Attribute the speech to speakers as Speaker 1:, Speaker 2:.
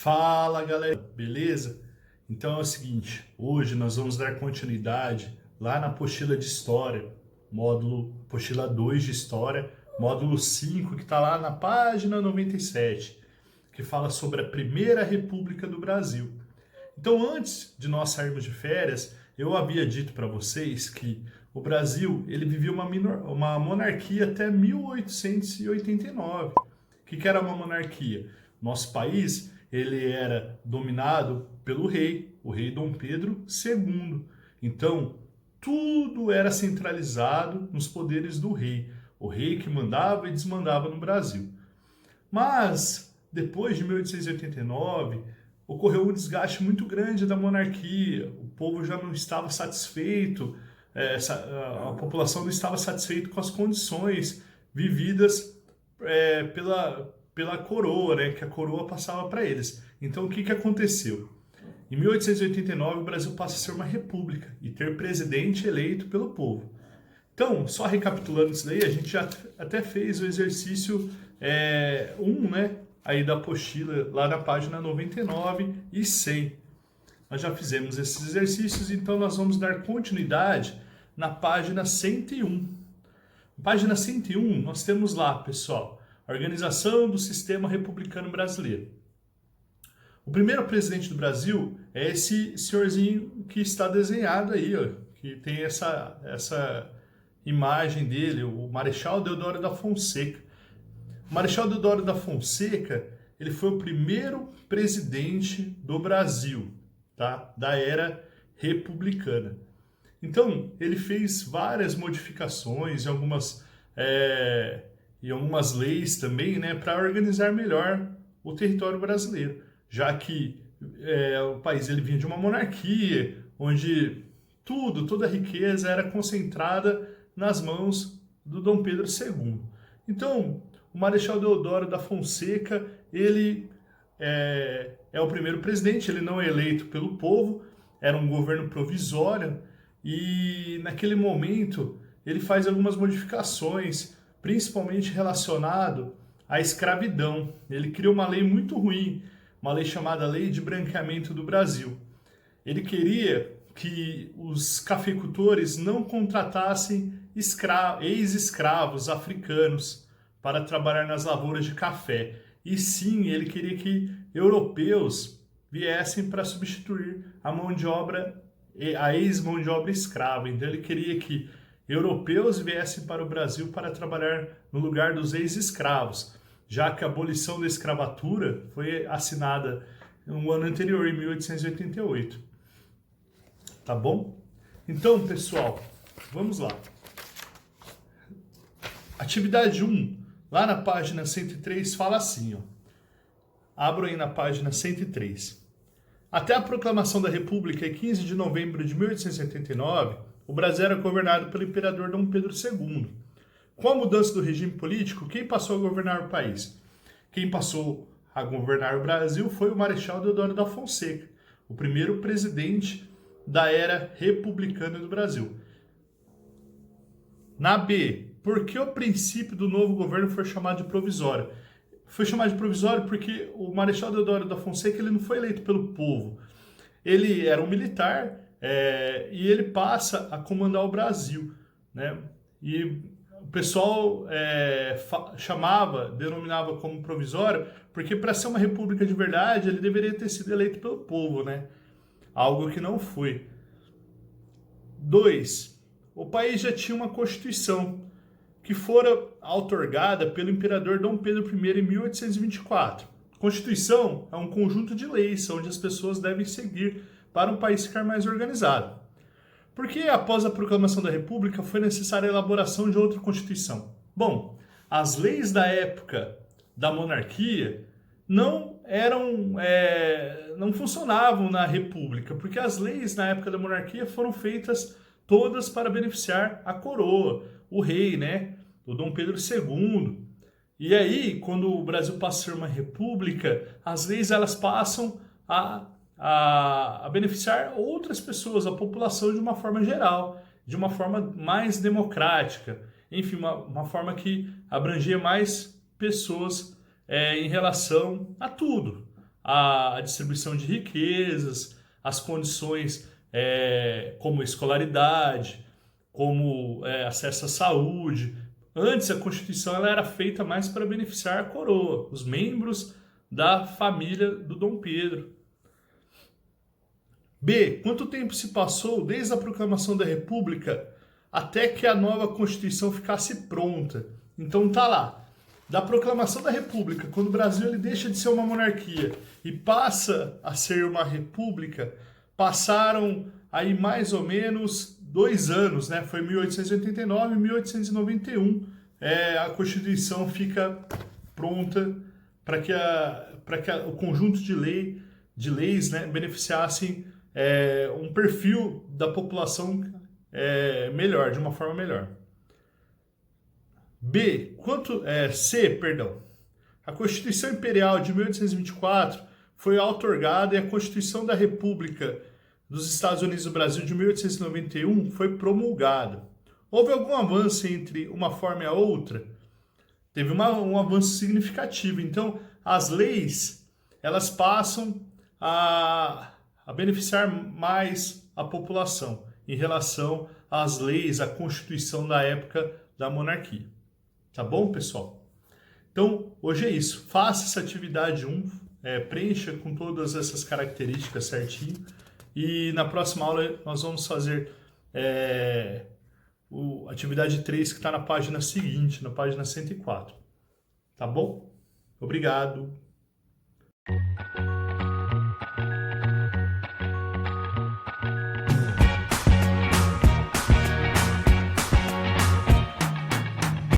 Speaker 1: Fala galera, beleza? Então é o seguinte, hoje nós vamos dar continuidade lá na apostila de História, apostila 2 de História, módulo 5, que está lá na página 97, que fala sobre a Primeira República do Brasil. Então antes de nós sairmos de férias, eu havia dito para vocês que o Brasil ele vivia uma monarquia até 1889. O que era uma monarquia? Nosso país ele era dominado pelo rei, o rei Dom Pedro II. Então, tudo era centralizado nos poderes do rei. O rei que mandava e desmandava no Brasil. Mas, depois de 1889, ocorreu um desgaste muito grande da monarquia. O povo já não estava satisfeito, a população não estava satisfeita com as condições vividas pela coroa, né, que a coroa passava para eles. Então, o que aconteceu? Em 1889, o Brasil passa a ser uma república e ter presidente eleito pelo povo. Então, só recapitulando isso daí, a gente já até fez o exercício 1, né, aí da apostila, lá na página 99 e 100. Nós já fizemos esses exercícios, então nós vamos dar continuidade na página 101. Na página 101, nós temos lá, pessoal, a organização do sistema republicano brasileiro. O primeiro presidente do Brasil é esse senhorzinho que está desenhado aí, ó, que tem essa imagem dele, o Marechal Deodoro da Fonseca. O Marechal Deodoro da Fonseca, ele foi o primeiro presidente do Brasil, tá? Da era republicana. Então, ele fez várias modificações e algumas leis também, né, para organizar melhor o território brasileiro, já que o país ele vinha de uma monarquia, onde toda a riqueza era concentrada nas mãos do Dom Pedro II. Então, o Marechal Deodoro da Fonseca, ele é o primeiro presidente, ele não é eleito pelo povo, era um governo provisório, e naquele momento ele faz algumas modificações, principalmente relacionado à escravidão. Ele criou uma lei muito ruim, uma lei chamada Lei de Branqueamento do Brasil. Ele queria que os cafeicultores não contratassem ex-escravos africanos para trabalhar nas lavouras de café. E sim, ele queria que europeus viessem para substituir a ex-mão de obra escrava. Então ele queria que europeus viessem para o Brasil para trabalhar no lugar dos ex-escravos, já que a abolição da escravatura foi assinada no ano anterior, em 1888. Tá bom? Então, pessoal, vamos lá. Atividade 1, lá na página 103, fala assim, ó. Abro aí na página 103. Até a proclamação da República, em 15 de novembro de 1889, o Brasil era governado pelo imperador Dom Pedro II. Com a mudança do regime político, quem passou a governar o país? Quem passou a governar o Brasil foi o Marechal Deodoro da Fonseca, o primeiro presidente da era republicana do Brasil. Na B, por que o princípio do novo governo foi chamado de provisório? Foi chamado de provisório porque o Marechal Deodoro da Fonseca ele não foi eleito pelo povo. Ele era um militar e ele passa a comandar o Brasil, né? E o pessoal denominava como provisório, porque para ser uma república de verdade ele deveria ter sido eleito pelo povo, né? Algo que não foi. 2. O país já tinha uma Constituição que fora outorgada pelo imperador Dom Pedro I em 1824. Constituição é um conjunto de leis onde as pessoas devem seguir para um país ficar mais organizado. Por que após a proclamação da República foi necessária a elaboração de outra Constituição? Bom, as leis da época da monarquia não funcionavam na República, porque as leis na época da monarquia foram feitas todas para beneficiar a coroa, o rei, né? O Dom Pedro II. E aí, quando o Brasil passa a ser uma república, as leis elas passam a beneficiar outras pessoas, a população de uma forma geral, de uma forma mais democrática. Enfim, uma forma que abrangia mais pessoas em relação a tudo. a distribuição de riquezas, as condições como escolaridade, como acesso à saúde. Antes, a Constituição ela era feita mais para beneficiar a coroa, os membros da família do Dom Pedro. B. Quanto tempo se passou desde a proclamação da República até que a nova Constituição ficasse pronta? Então tá lá, da proclamação da República, quando o Brasil ele deixa de ser uma monarquia e passa a ser uma república, passaram aí mais ou menos 2 anos, né? Foi 1889 e 1891. A Constituição fica pronta para que o conjunto de leis, né, beneficiassem um perfil da população melhor, de uma forma melhor. C, perdão. A Constituição Imperial de 1824 foi outorgada e a Constituição da República dos Estados Unidos do Brasil de 1891 foi promulgada. Houve algum avanço entre uma forma e a outra? Teve um avanço significativo. Então, as leis, elas passam a beneficiar mais a população em relação às leis, à Constituição da época da monarquia. Tá bom, pessoal? Então, hoje é isso. Faça essa atividade 1, preencha com todas essas características certinho. E na próxima aula nós vamos fazer atividade 3, que está na página seguinte, na página 104. Tá bom? Obrigado.